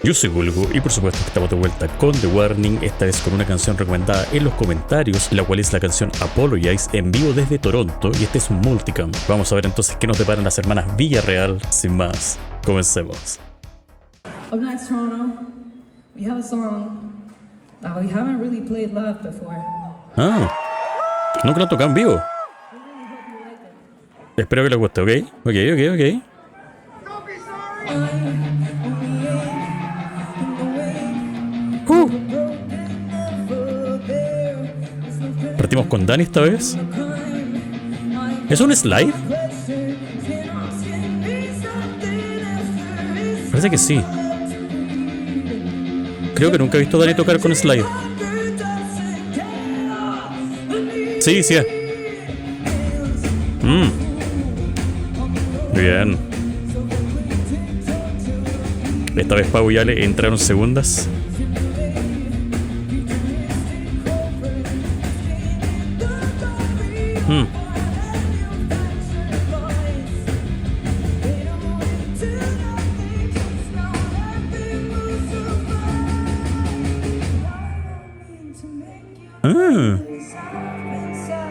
Yo soy Vulgo y por supuesto que estamos de vuelta con The Warning, esta vez con una canción recomendada en los comentarios, la cual es la canción Apologize en vivo desde Toronto y este es un multicam. Vamos a ver entonces qué nos deparan las hermanas Villarreal. Sin más, comencemos. Up next, Toronto, we have a song that we haven't really played live before. Ah, nunca lo tocan en vivo. Espero que les guste, ¿ok? Ok. Partimos con Dani esta vez. ¿Es un slide? Parece que sí. Creo que nunca he visto a Dani tocar con slide. Sí. Bien. Esta vez Pau y Ale entraron segundas.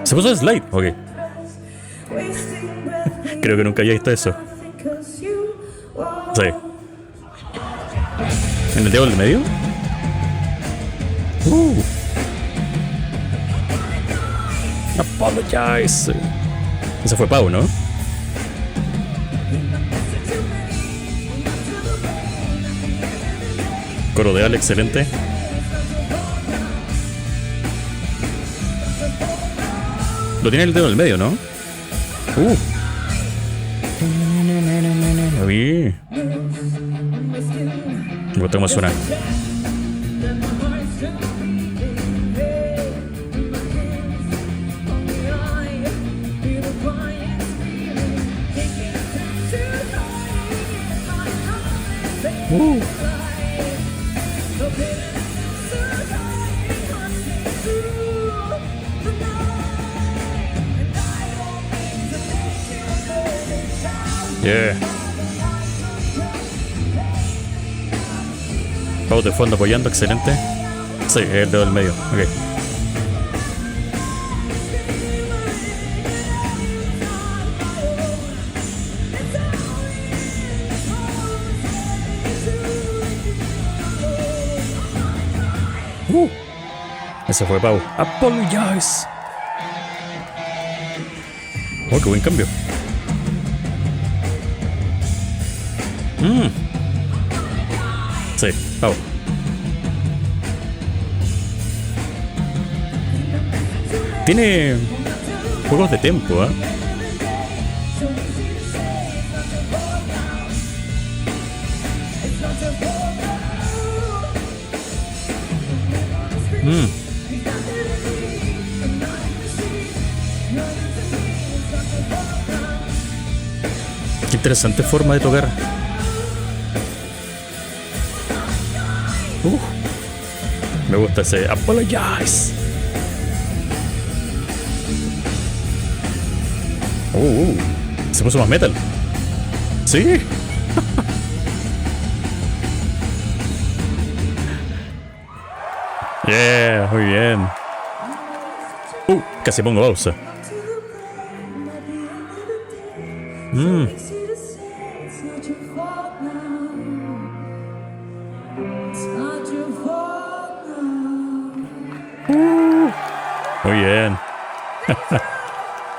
Se puso el slide, ok. Creo que nunca había visto eso. Sí. ¿En el dedo del medio? Apologize. Ese fue Pau, ¿no? Coro de Ale, excelente. Lo tiene el dedo en el medio, ¿no? Uy. Me gusta cómo suena. Yeah. Pau de fondo apoyando, excelente. Sí, el dedo del medio, ok. Ese fue Pau. Apologize. Oh, qué buen cambio. Sí, Pau. Tiene juegos de tempo, ¿eh? Qué interesante forma de tocar. Me gusta ese Apologize. Se puso más metal. Sí. Yeah, muy bien. Casi pongo pausa. Muy bien.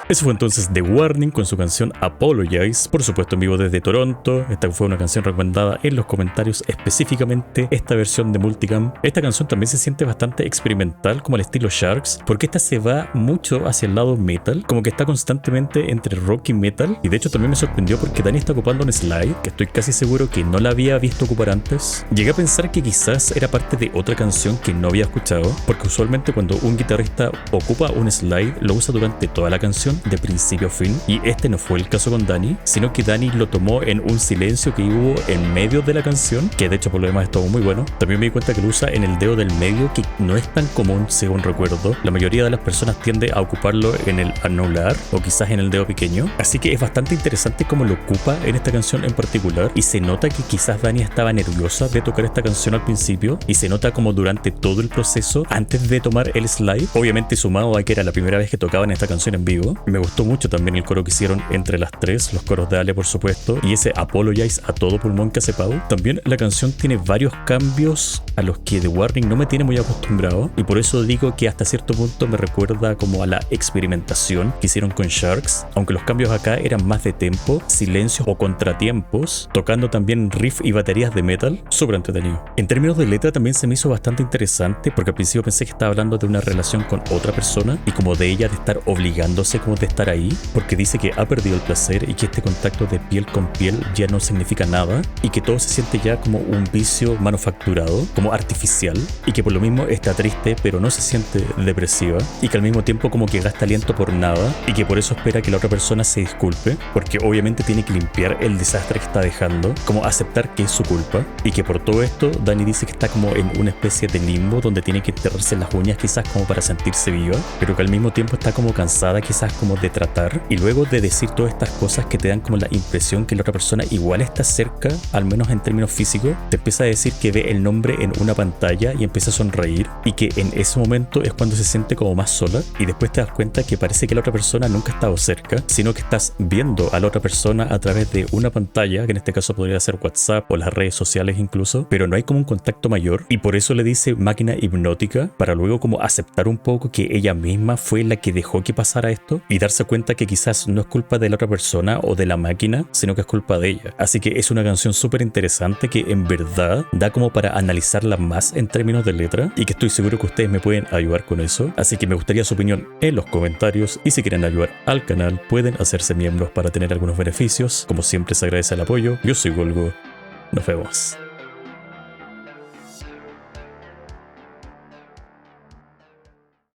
Eso fue entonces The Warning con su canción Apologize, por supuesto en vivo desde Toronto. Esta fue una canción recomendada en los comentarios, específicamente esta versión de Multicam. Esta canción también se siente bastante experimental, como al estilo Sharks, porque esta se va mucho hacia el lado metal, como que está constantemente entre rock y metal. Y de hecho también me sorprendió porque Dani está ocupando un slide, que estoy casi seguro que no la había visto ocupar antes. Llegué a pensar que quizás era parte de otra canción que no había escuchado, porque usualmente cuando un guitarrista ocupa un slide, lo usa durante toda la canción. de principio a fin, y este no fue el caso con Dani, sino que Dani lo tomó en un silencio que hubo en medio de la canción, que de hecho por lo demás estuvo muy bueno. También me di cuenta que lo usa en el dedo del medio, que no es tan común según recuerdo. La mayoría de las personas tiende a ocuparlo en el anular o quizás en el dedo pequeño, así que es bastante interesante cómo lo ocupa en esta canción en particular, y se nota que quizás Dani estaba nerviosa de tocar esta canción al principio, y se nota como durante todo el proceso antes de tomar el slide, obviamente sumado a que era la primera vez que tocaban esta canción en vivo. Me gustó mucho también el coro que hicieron entre las tres, los coros de Ale por supuesto, y ese Apologize a todo pulmón que hace Pau. También la canción tiene varios cambios a los que The Warning no me tiene muy acostumbrado, y por eso digo que hasta cierto punto me recuerda como a la experimentación que hicieron con Sharks, aunque los cambios acá eran más de tempo, silencios o contratiempos, tocando también riff y baterías de metal, súper entretenido. En términos de letra también se me hizo bastante interesante, porque al principio pensé que estaba hablando de una relación con otra persona y como de ella de estar obligándose como de estar ahí, porque dice que ha perdido el placer y que este contacto de piel con piel ya no significa nada, y que todo se siente ya como un vicio manufacturado, como artificial, y que por lo mismo está triste pero no se siente depresiva, y que al mismo tiempo como que gasta aliento por nada, y que por eso espera que la otra persona se disculpe, porque obviamente tiene que limpiar el desastre que está dejando, como aceptar que es su culpa, y que por todo esto Dani dice que está como en una especie de limbo donde tiene que enterrarse las uñas quizás como para sentirse viva, pero que al mismo tiempo está como cansada quizás como de tratar, y luego de decir todas estas cosas que te dan como la impresión que la otra persona igual está cerca, al menos en términos físicos, te empieza a decir que ve el nombre en una pantalla y empieza a sonreír, y que en ese momento es cuando se siente como más sola, y después te das cuenta que parece que la otra persona nunca ha estado cerca, sino que estás viendo a la otra persona a través de una pantalla, que en este caso podría ser WhatsApp o las redes sociales incluso, pero no hay como un contacto mayor, y por eso le dice máquina hipnótica, para luego como aceptar un poco que ella misma fue la que dejó que pasara esto, y darse cuenta que quizás no es culpa de la otra persona o de la máquina, sino que es culpa de ella. Así que es una canción súper interesante que en verdad da como para analizarla más en términos de letra, y que estoy seguro que ustedes me pueden ayudar con eso, así que me gustaría su opinión en los comentarios, y si quieren ayudar al canal pueden hacerse miembros para tener algunos beneficios. Como siempre se agradece el apoyo. Yo soy Golgo, nos vemos.